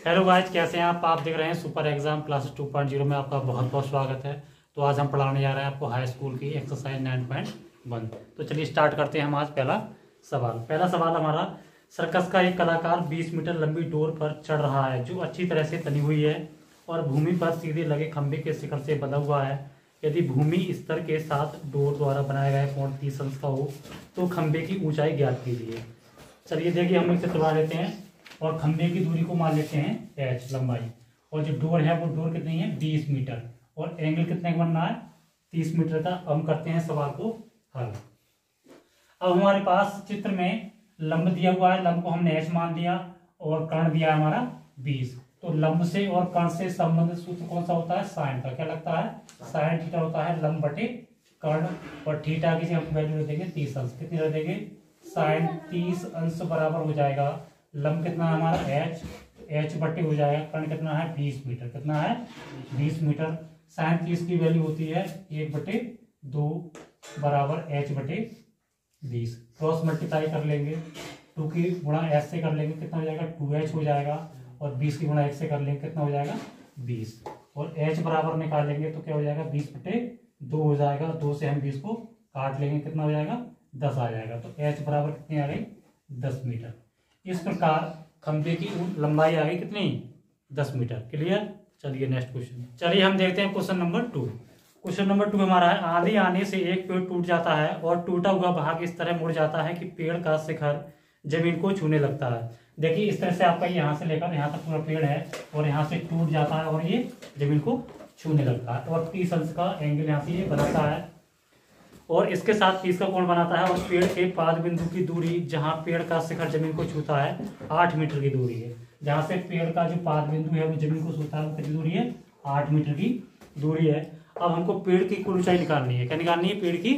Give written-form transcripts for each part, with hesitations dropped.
Hello guys, कैसे हैं आप देख रहे हैं सुपर एग्जाम क्लासेस 2.0 में आपका बहुत बहुत स्वागत है। तो आज हम पढ़ाने जा रहे हैं आपको हाई स्कूल की एक्सरसाइज 9.1। तो चलिए स्टार्ट करते हैं हम आज पहला सवाल हमारा, सर्कस का एक कलाकार 20 मीटर लंबी डोर पर चढ़ रहा है जो अच्छी तरह से तनी हुई है और भूमि पर सीधे लगे खंभे के शिखर से बंधा हुआ है। यदि भूमि स्तर के साथ डोर द्वारा बनाया गया कोण 30 अंश का हो तो खंभे की ऊंचाई ज्ञात कीजिए। चलिए देखिए, हम इसे तोड़ा लेते हैं और खंभे की दूरी को मान लेते हैं h लंबाई, और जो डोर है वो डोर कितनी है 20 मीटर और एंगल कितने का बनना है 30 मीटर का। हम करते हैं सवाल को हल। अब हमारे पास चित्र में लंब दिया हुआ है, लंब को हमने h मान दिया और कर्ण दिया है हमारा 20। तो लंब से और कर्ण से संबंधित सूत्र कौन सा होता है, साइन का। क्या लगता है, साइन थीटा होता है लंब बटे कर्ण, और थीटा की हम वैल्यू रखेंगे 30 अंश। कितनी रख देंगे, साइन 30 अंश बराबर हो जाएगा लंब कितना है हमारा h बटे हो जाएगा कर्ण कितना है 20 मीटर। कितना है 20 मीटर। साइन 30 की वैल्यू होती है 1/2 बराबर h बटे 20। क्रॉस मल्टीप्लाई कर लेंगे, 2 की गुणा h से कर लेंगे कितना हो जाएगा 2h हो जाएगा, और 20 की गुणा h से कर लेंगे कितना हो जाएगा 20, और h बराबर निकालेंगे तो क्या हो जाएगा 20/2 हो जाएगा। 2 से हम 20 को काट लेंगे कितना हो जाएगा 10 आ जाएगा। तो h बराबर कितनी आ गई 10 मीटर। इस प्रकार खंभे की लंबाई आ गई कितनी 10 मीटर। क्लियर। चलिए नेक्स्ट क्वेश्चन, चलिए हम देखते हैं क्वेश्चन नंबर 2। क्वेश्चन नंबर 2 हमारा है, आंधी आने से एक पेड़ टूट जाता है और टूटा हुआ भाग इस तरह मुड़ जाता है कि पेड़ का शिखर जमीन को छूने लगता है। देखिए इस तरह से आपका यहाँ से लेकर यहाँ तक पूरा पेड़ है और यहाँ से टूट जाता है और ये जमीन को छूने लगता है, और 30 अंश का एंगल यहाँ से ये बनाता है और इसके साथ 30 का कोण बनाता है, और पेड़ के पाद बिंदु की दूरी जहां पेड़ का शिखर जमीन को छूता है 8 मीटर की दूरी है। जहां से पेड़ का जो पाद बिंदु है वो जमीन को छूता है वो कितनी दूरी है 8 मीटर की दूरी है। अब हमको पेड़ की कुल ऊंचाई निकालनी है। क्या निकालनी है, पेड़ की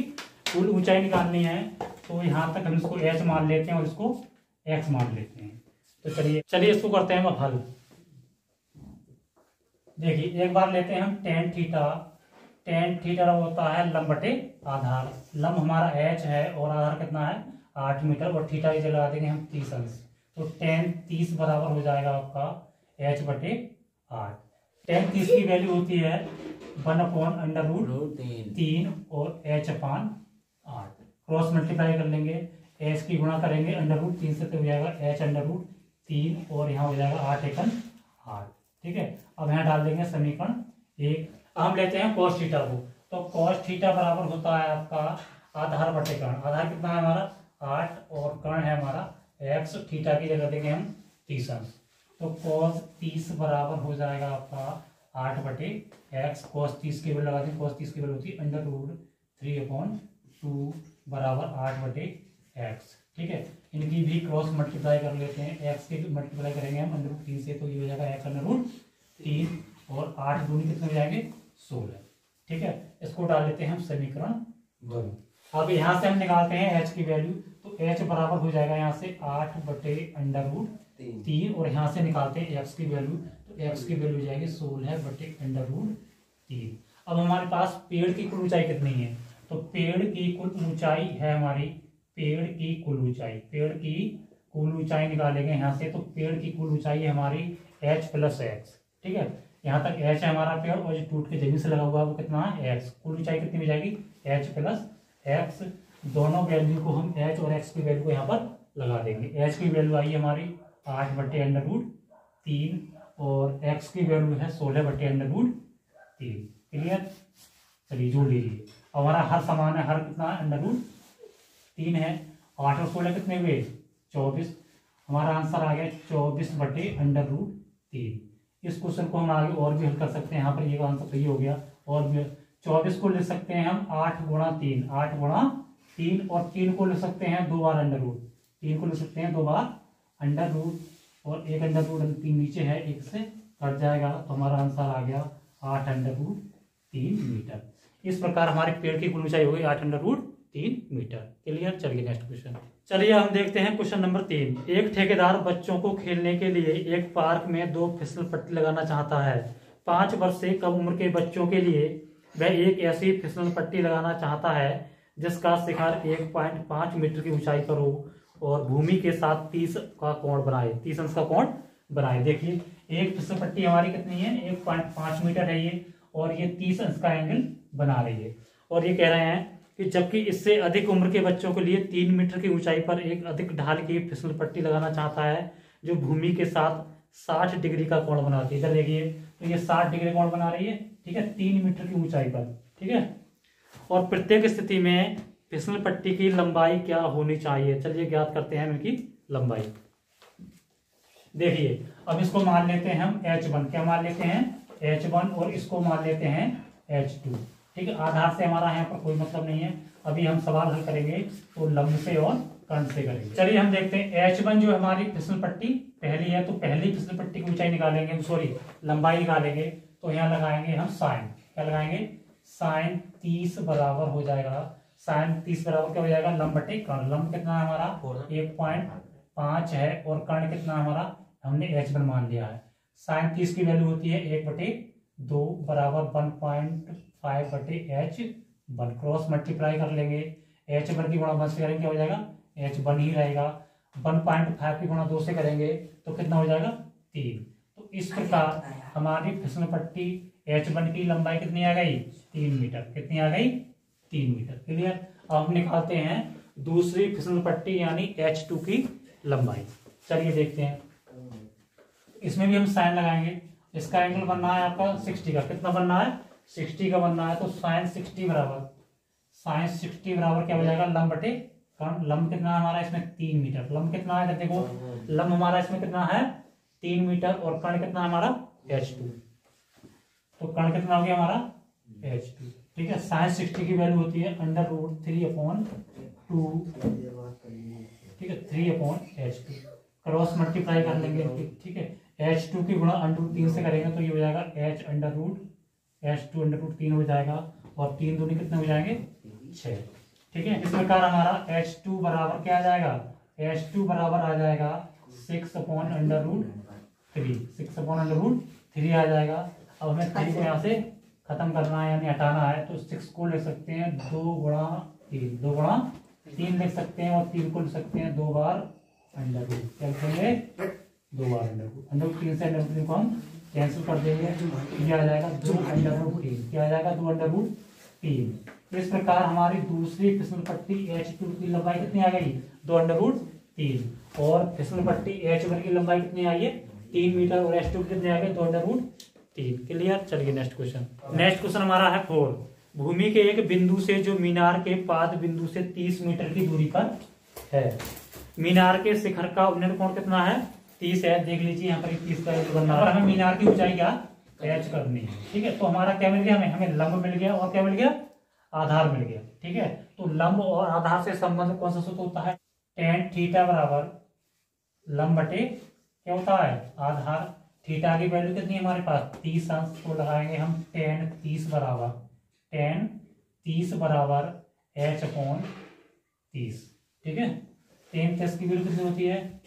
कुल ऊंचाई निकालनी है। तो यहाँ तक हम इसको h मान लेते हैं और इसको x मान लेते हैं। तो चलिए इसको करते हैं अब हल। देखिए एक बार लेते हैं हम टेन थीटा होता है लंब बटे आधार। लंब हमारा h है और आधार कितना है 8 मीटर, और थीटा की जगह लगा देंगे हम 30 अंश। तो टेन 30 बराबर हो जाएगा आपका h बटे 8। टेन 30 की वैल्यू होती है 1/√3 और h/8। क्रॉस मल्टीप्लाई कर लेंगे, h की गुणा करेंगे √3 से तो हो जाएगा h√3 और यहाँ हो जाएगा 8 एकम 8। ठीक है, अब यहाँ डाल देंगे समीकरण 1। हम लेते हैं cos थीटा को। तो cos थीटा बराबर होता है आपका आधार बटे कर्ण। आधार कितना है हमारा 8 और कर्ण है हमारा x। थीटा की जगह देंगे हम 30 अंश। तो cos 30 बराबर हो जाएगा आपका 8 बटे x। cos 30 की वैल्यू लगा देंगे, cos 30 की वैल्यू होती है √3/2 बराबर 8 बटे x। ठीक है, इनकी भी क्रॉस मल्टीप्लाई कर लेते हैं। x की मल्टीप्लाई करेंगे हम √3 से तो ये हो जाएगा x/√3 और 8 दूनी कितने हो जाएंगे 16। ठीक है, इसको डाल लेते हैं हम समीकरण 2। अब यहाँ से हम निकालते हैं h की वैल्यू। तो h बराबर हो जाएगा यहाँ से 8 बटे √3 और यहाँ से निकालते हैं x की वैल्यू। तो x की वैल्यू हो जाएगी 16 बटे √3। अब हमारे पास पेड़ की कुल ऊंचाई कितनी है, तो पेड़ की कुल ऊंचाई है हमारी, पेड़ की कुल ऊंचाई निकालेंगे यहाँ से। तो पेड़ की कुल ऊंचाई है हमारी h + x। ठीक है, यहाँ तक h है हमारा पेड़ और जो टूट के जमीन से लगा हुआ है वो कितना है x। कुल ऊंचाई कितनी हो जाएगी h + x। दोनों वैल्यू को हम h और x की वैल्यू को यहाँ पर लगा देंगे। h की वैल्यू आई हमारी 8 बटे √3 और x की वैल्यू है 16 बटे √3। क्लियर। चलिए जोड़ लीजिए। हमारा हर समान है, हर कितना है √3 है। 8 और 16 कितने हुए 24। हमारा आंसर आ गया 24 बटे √3। इस क्वेश्चन को हम आगे और भी हल कर सकते हैं। यहाँ पर ये आंसर सही हो गया। और 24 को लिख सकते हैं हम 8 गुणा 3 और 3 को लिख सकते हैं 2 बार √। 3 को लिख सकते हैं 2 बार √, और एक √3 नीचे है, एक से कट जाएगा तो हमारा आंसर आ गया 8√3 मीटर। इस प्रकार हमारे पेड़ की कुल ऊंचाई हो गई 8√3 मीटर। क्लियर। चलिए नेक्स्ट क्वेश्चन, चलिए हम देखते हैं क्वेश्चन नंबर 3। एक ठेकेदार बच्चों को खेलने के लिए एक पार्क में 2 फिसल पट्टी लगाना चाहता है। 5 वर्ष से कम उम्र के बच्चों के लिए वह एक ऐसी फिसल पट्टी लगाना चाहता है जिसका शिखर 1.5 मीटर की ऊंचाई पर हो और भूमि के साथ 30 का कोण बनाए, 30 अंश का कोण बनाए। देखिए एक फिसल पट्टी हमारी कितनी है, 1.5 मीटर है ये, और ये 30 अंश का एंगल बना रही है। और ये कह रहे हैं कि जबकि इससे अधिक उम्र के बच्चों के लिए 3 मीटर की ऊंचाई पर एक अधिक ढाल की फिसल पट्टी लगाना चाहता है जो भूमि के साथ 60 डिग्री का कोण बनाती है। इधर देखिए तो ये 60 डिग्री कोण बना रही है, ठीक है, 3 मीटर की ऊंचाई पर, ठीक है। और प्रत्येक स्थिति में फिसल पट्टी की लंबाई क्या होनी चाहिए, चलिए ज्ञात करते हैं इनकी लंबाई। देखिए अब इसको मान लेते हैं हम H1, क्या मान लेते हैं H1, और इसको मान लेते हैं H2, ठीक है। आधार से हमारा यहाँ पर कोई मतलब नहीं है। अभी हम सवाल हल करेंगे तो लंब से और कर्ण से करेंगे। चलिए हम देखते हैं H1 जो हमारी फिसल पट्टी पहली है, तो पहली फिसल पट्टी की ऊंचाई निकालेंगे, सॉरी लंबाई निकालेंगे, तो यहाँ लगाएंगे हम साइन, क्या लगाएंगे, साइन 30 बराबर हो जाएगा, साइन 30 बराबर क्या हो जाएगा, लंब बटे कर्ण। लंब कितना है हमारा 1.5 है, और कर्ण कितना हमारा हमने H1 मान लिया है। साइन 30 की वैल्यू होती है 1/2 बराबर 1.5 बटे H1, क्रॉस मल्टीप्लाई कर लेंगे, H1 की गुणा 1 से करेंगे क्या हो जाएगा, H1 ही रहेगा। 1.5 की गुणा 2 से करेंगे तो कितना हो जाएगा 3। तो इस प्रकार हमारी फिसल पट्टी H1 की लंबाई कितनी आ गई, 3 मीटर, कितनी आ गई, 3 मीटर। क्लियर। अब हम निकालते हैं दूसरी फिसल पट्टी यानी H2 की लंबाई। चलिए देखते हैं, इसमें भी हम साइन लगाएंगे। इसका एंगल बनना है आपका 60 का, कितना बनना है, 60 का बनना है, तो साइन 60 बराबर क्या हो जाएगा, लंब बटे कर्ण। लंब कितना है हमारा इसमें 3 मीटर, लंब कितना है देखो, लंब हमारा इसमें कितना है 3 मीटर, और कर्ण कितना है हमारा H2, तो कर्ण कितना हो गया हमारा H2, ठीक है। साइन 60 की वैल्यू होती है √3/2, ठीक है, 3/H2, क्रॉस मल्टीप्लाई कर लेंगे, ठीक है। H2 की गुणा √3 से करेंगे तो ये हो जाएगा H2√3 हो जाएगा, और 3 दूनी कितने हो जाएंगे 6, ठीक है। इस प्रकार हमारा H2 बराबर क्या आ जाएगा, H2 बराबर आ जाएगा 6/√3 आ जाएगा। अब हमें 3 को यहाँ से खत्म करना है यानी हटाना है, तो 6 को लिख सकते हैं 2 गुणा 3 लिख सकते हैं, और 3 को लिख सकते हैं 2 बार √, क्या लिखेंगे 2 बार √3 से √3 को हम कैंसिल कर देंगे, ये आ जाएगा 2√3, क्या आ जाएगा 2√3। इस प्रकार हमारी दूसरी फिसल पट्टी H2 की लंबाई कितनी आ गई, 2√3, और फिसल पट्टी H1 की लंबाई कितनी आई है 3 मीटर, और H2 कितने आ गए 2√3। क्लियर। चलिए नेक्स्ट क्वेश्चन हमारा है 4। भूमि के एक बिंदु से जो मीनार के पाद बिंदु से 30 मीटर की दूरी पर है, मीनार के शिखर का उन्नयन कोण कितना है, 30 है। देख लीजिए यहाँ पर 30 का बनना है, हमें मीनार की ऊंचाई क्या H करनी है, ठीक है। तो हमारा क्या मिल गया, हमें लंब मिल गया, और क्या मिल गया, आधार मिल गया, ठीक है। तो लंब और आधार से संबंध कौन सा सूत्र होता है, tan थीटा बराबर लंब बटे क्या होता है आधार। थीटा की वैल्यू कितनी है हमारे पास 30 अंश, तो लगाएंगे हम tan 30 बराबर H/30, ठीक है। tan 30 की वैल्यू कितनी होती है,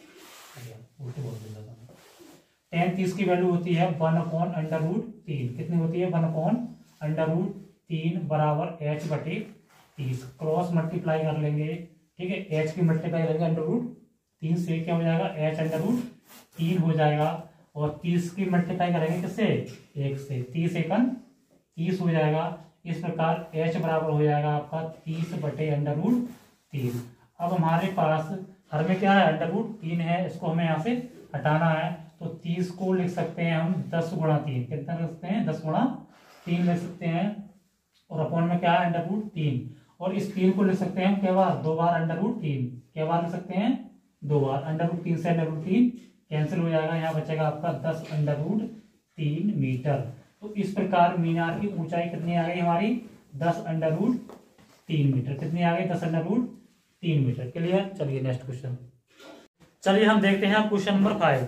tan 30 की वैल्यू होती है 1/√3, कितनी होती है 1/√3 बराबर H/30, क्रॉस मल्टीप्लाई कर लेंगे, ठीक है। H की मल्टीप्लाई करेंगे √3 से, क्या हो जाएगा H/3 हो जाएगा, और 30 की मल्टीप्लाई करेंगे किससे 1 से, 30 एकम 30 हो जाएगा। इस प्रकार H बराबर हो जाएगा आपका 30/√3। अब हमारे पास हर में क्या है √3 है, इसको हमें यहाँ से हटाना है, तो 30 को लिख सकते हैं हम 10 गुणा 3, कितना लिख सकते हैं 10 गुणा 3 लिख सकते हैं, और अपॉन में क्या है √3, और इस 3 को लिख सकते हैं हम क्या बार 2 बार √3, क्या बार लिख सकते हैं 2 बार, √3 से √3 कैंसिल हो जाएगा, यहाँ बचेगा आपका 10√3 मीटर। तो इस प्रकार मीनार की ऊंचाई कितनी आ गई हमारी 10√3 मीटर, कितनी आ गई 10√3 मीटर। क्लियर। चलिए नेक्स्ट क्वेश्चन, चलिए हम देखते हैं क्वेश्चन नंबर 5।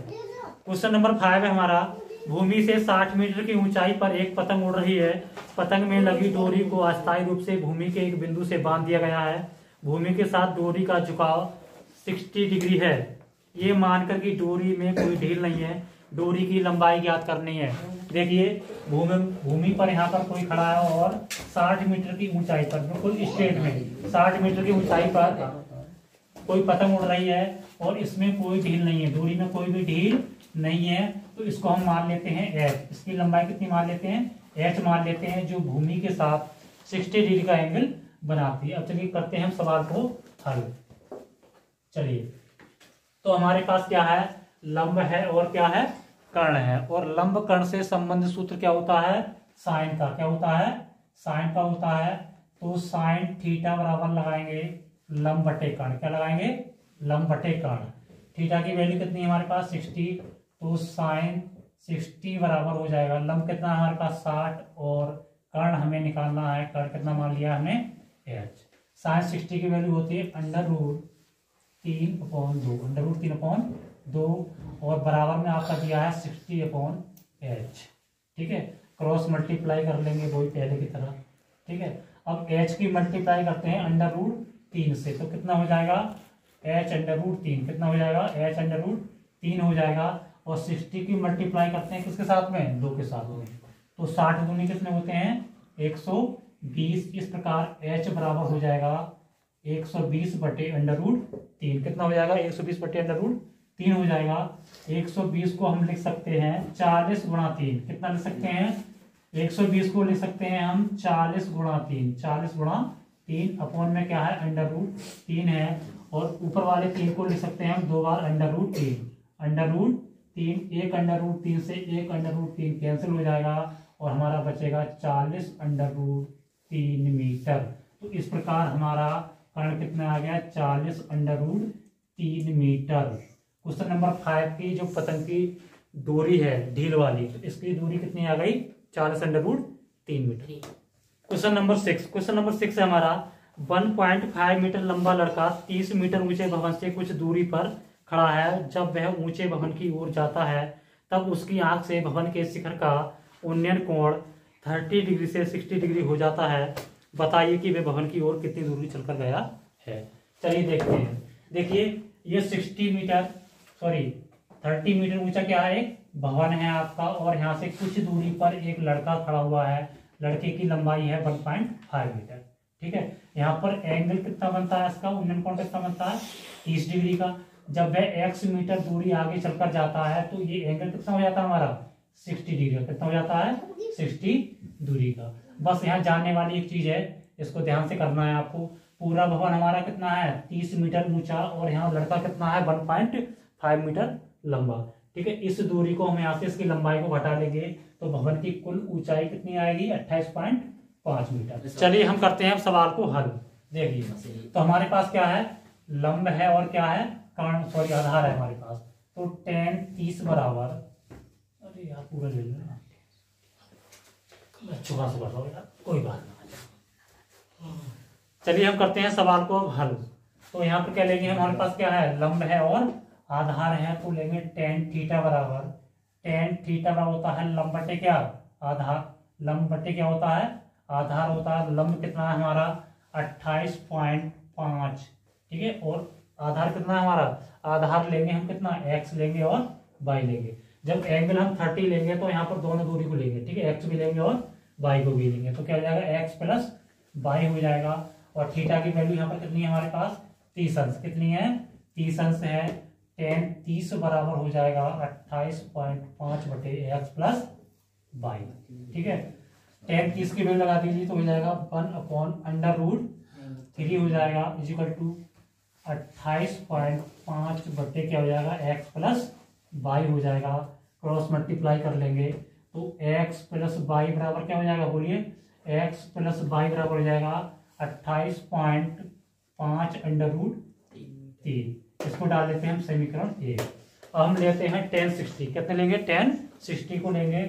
क्वेश्चन नंबर 5 है हमारा, भूमि से 60 मीटर की ऊंचाई पर एक पतंग उड़ रही है। पतंग में लगी डोरी को अस्थायी रूप से भूमि के एक बिंदु से बांध दिया गया है। भूमि के साथ डोरी का झुकाव 60 डिग्री है। ये मानकर कि डोरी में कोई ढील नहीं है, डोरी की लंबाई ज्ञात करनी है। देखिए भूमि पर यहाँ पर कोई खड़ा है, और 60 मीटर की ऊंचाई पर बिल्कुल स्ट्रेट में 60 मीटर की ऊंचाई पर कोई पतंग उड़ रही है, और इसमें कोई ढील नहीं है, डोरी में कोई भी ढील नहीं है तो इसको हम मान लेते हैं एच। इसकी लंबाई कितनी मान लेते हैं, एच मान लेते हैं, जो भूमि के साथ 60 डिग्री का एंगल बनाती है। अब चलिए करते हैं हम सवाल को हल। चलिए तो हमारे पास क्या है, लंब है और क्या है, कर्ण है। और लंब कर्ण से संबंधित सूत्र क्या होता है, साइन का। क्या होता है, साइन का होता है। तो साइन थीटा बराबर लगाएंगे लंब बटे कर्ण। क्या लगाएंगे, लंब बटे कर्ण। थीटा की वैल्यू कितनी है हमारे पास 60, तो साइन 60 बराबर हो जाएगा, लंब कितना है हमारे पास 60 और कर्ण हमें निकालना है, कर्ण कितना मान लिया हमने एच। साइन 60 की वैल्यू होती है अंडर रूट 3/2, अंडर रूट 3/2 और बराबर में आपका दिया है 60/h। ठीक है, क्रॉस मल्टीप्लाई कर लेंगे वही पहले की तरह। ठीक है, अब h की मल्टीप्लाई करते हैं अंडर रूट 3 से, तो कितना हो जाएगा h अंडर रूट 3, कितना हो जाएगा h अंडर रूट 3 हो जाएगा। और 60 की मल्टीप्लाई करते हैं किसके साथ में, 2 के साथ में, तो 60 दूनी कितने होते हैं 120। इस प्रकार h बराबर हो जाएगा 120 बटे अंडर रूट 3। कितना हो जाएगा 120 बटे अंडर रूट 3 हो जाएगा। 120 को हम लिख सकते हैं 40 गुणा 3। कितना लिख सकते हैं, 120 को लिख सकते हैं हम 40 गुणा 3। 40 गुणा 3 अपॉन में क्या है अंडर रूट 3 है। और ऊपर वाले 3 को लिख सकते हैं हम 2 बार अंडर रूट 3। अंडर रूट 3, एक अंडर रूट 3 से एक अंडर रूट 3 कैंसिल हो जाएगा और हमारा बचेगा 40 अंडर रूट 3 मीटर। तो इस प्रकार हमारा कर्ण कितना आ गया 40 under root 3 metre. Question number 5 की जो पतंग की डोरी है ढील वाली, तो इसकी दूरी कितनी आ गई 40 under root 3 metre. Question number 6, question number 6 है हमारा 1.5 मीटर लंबा लड़का 30 मीटर ऊंचे भवन से कुछ दूरी पर खड़ा है। जब वह ऊंचे भवन की ओर जाता है तब उसकी आंख से भवन के शिखर का उन्नयन कोण 30 डिग्री से 60 डिग्री हो जाता है। बताइए कि वह भवन की ओर कितनी दूरी चलकर गया है। चलिए देखते हैं। देखिए ये 60 मीटर ऊंचा क्या है, एक भवन है आपका, और यहाँ से कुछ दूरी पर एक लड़का खड़ा हुआ है। लड़के की लंबाई है 1.5 मीटर। ठीक है, यहाँ पर एंगल कितना बनता है, इसका उन्नयन कोण कितना बनता है 30 डिग्री का। जब वह x मीटर दूरी आगे चलकर जाता है तो ये एंगल कितना हो जाता है हमारा 60 डिग्री का। कितना हो जाता है 60 दूरी का। बस यहाँ जानने वाली एक चीज है, इसको ध्यान से करना है आपको। पूरा भवन हमारा कितना है 30 मीटर ऊंचा और यहाँ लड़का कितना है 1.5 मीटर लंबा। ठीक है, इस दूरी को हम यहाँ से इसकी लंबाई को घटा लेंगे तो भवन की कुल ऊंचाई कितनी आएगी 28.5 मीटर। चलिए हम करते हैं सवाल को हल। देखिए तो हमारे पास क्या है, लंब है और क्या है कर्ण, आधार है हमारे पास। तो tan 30 बराबर, अरे यार पूरा ले लेना, छुपा से बढ़ यार, कोई बात नहीं। चलिए हम करते हैं सवाल को हल। तो यहाँ पर क्या लेंगे, हमारे पास क्या है लंब है और आधार है, तो लेंगे tan थीटा बराबर, tan थीटा का होता है लंब बटे क्या आधार, लंब बटे क्या होता है आधार होता है। लंब कितना है हमारा 28.5। ठीक है, और आधार कितना है हमारा, आधार लेंगे हम कितना x लेंगे और y लेंगे। जब एंगल हम 30 लेंगे तो यहाँ पर दोनों दूरी को लेंगे। ठीक है, x भी लेंगे और y को भी लेंगे, तो क्या हो जाएगा x प्लस y हो जाएगा। और थीटा की वैल्यू यहाँ पर कितनी है हमारे पास 30 अंश, कितनी है 30 अंश है। tan 30 बराबर हो जाएगा 28.5 बटे x प्लस y। ठीक है, tan 30 की वैल्यू लगा दीजिए तो हो जाएगा 1/√3 हो जाएगा इजिकल टू 28.5 बटे क्या हो जाएगा x प्लस y हो जाएगा। क्रॉस मल्टीप्लाई कर लेंगे तो x प्लस y बराबर क्या हो जाएगा, बोलिए x प्लस y बराबर हो जाएगा 28.5 √3। इसको डाल देते हैं हम समीकरण 1। अब हम लेते हैं tan 60, कितने लेंगे tan 60 को लेंगे।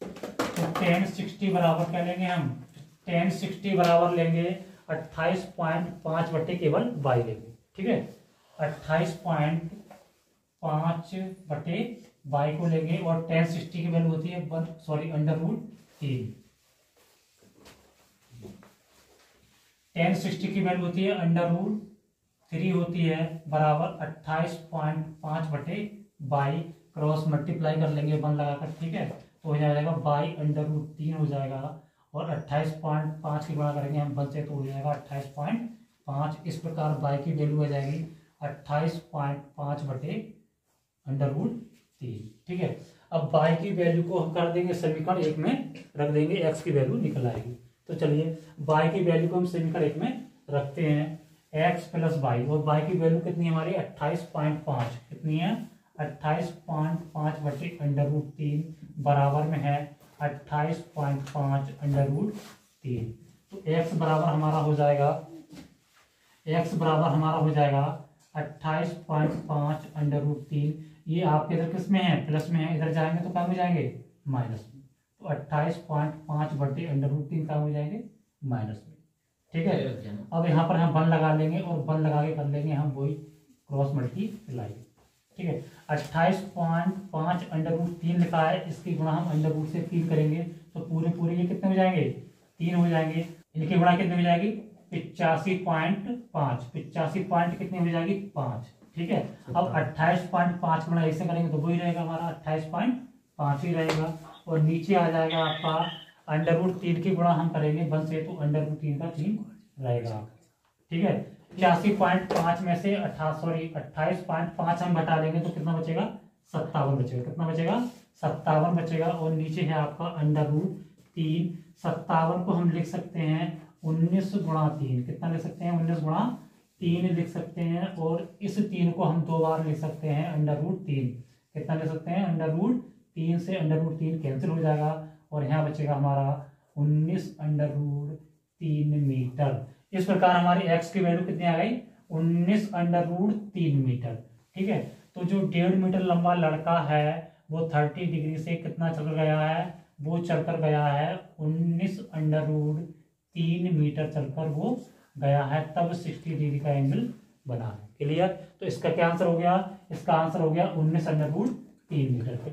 तो tan 60 बराबर क्या लेंगे हम, tan 60 बराबर लेंगे 28.5 बटे केवल y लेंगे। ठीक है, 28.5 बटे y को लेंगे और tan 60 की वैल्यू होती है √3। tan 60 की वैल्यू होती है √3 होती है बराबर 28.5 बटे y। क्रॉस मल्टीप्लाई कर लेंगे 1 लगाकर। ठीक है, तो हो जाएगा y √3 हो जाएगा और 28.5 की गुणा करेंगे हम 1 से तो हो जाएगा 28.5। इस प्रकार y की वैल्यू आ जाएगी 28.5 बटे √3। 3। ठीक है, अब y की वैल्यू को हम कर देंगे समीकरण 1 में रख देंगे, x की वैल्यू निकल आएगी। तो चलिए y की वैल्यू को हम समीकरण 1 में रखते हैं, x प्लस वाई, और y की वैल्यू कितनी है हमारी 28.5, कितनी है 28.5 बटे अंडर रूट 3 बराबर में है 28.5 अंडर रूट 3। तो x बराबर हमारा हो जाएगा 28.5 अंडर रूट 3। ये आपके इधर किस में है, प्लस में है, इधर जाएंगे तो कम हो जाएंगे माइनस में। तो 28.5 बटे अंडर रूट 3 कम हो जाएंगे माइनस में। ठीक है, अब यहाँ पर हम 1 लगा लेंगे और 1 लगा के कर लेंगे हम वही क्रॉस मल्टीप्लाई। ठीक है, 28.5 अंडर रूट 3 लिखा है, इसकी गुणा हम अंडर रूट से 3 करेंगे तो पूरे ये कितने हो जाएंगे 3 हो जाएंगे। इनकी गुणा कितनी हो जाएगी 85.5, 85 पॉइंट कितनी हो जाएगी 5। ठीक है, अब 28.5 गुणा ऐसे करेंगे तो वही रहेगा हमारा 28.5 ही रहेगा, और नीचे आ जाएगा आपका अंडर रूट 3 की गुणा हम करेंगे 1 से तो अंडर रूट 3 का 3 रहेगा। ठीक है, 85.5 में से 28.5 हम घटा लेंगे तो कितना बचेगा 57 बचेगा। कितना बचेगा 57 बचेगा, और नीचे है आपका अंडर रूट 3। 57 को हम लिख सकते हैं 19 गुणा 3, कितना लिख सकते हैं 19 गुणा 3 लिख सकते हैं, और इस 3 को हम 2 बार लिख सकते हैं अंडर रूट 3। कितना लिख सकते हैं अंडर रूट 3 से अंडर रूट 3 कैंसिल हो जाएगा, और यहाँ बचेगा हमारा 19 अंडर रूट 3 मीटर। इस प्रकार हमारी x की वैल्यू कितनी आ गई 19 अंडर रूट 3 मीटर। ठीक है, तो जो 1.5 मीटर लंबा लड़का है वो 30 डिग्री से कितना चल गया है, वो चलकर गया है 19 अंडर रूट 3 मीटर चलकर वो गया है, तब 60 डिग्री का एंगल बना है। क्लियर, तो इसका क्या आंसर हो गया, इसका आंसर हो गया 19 अंडर रूट 3 मीटर।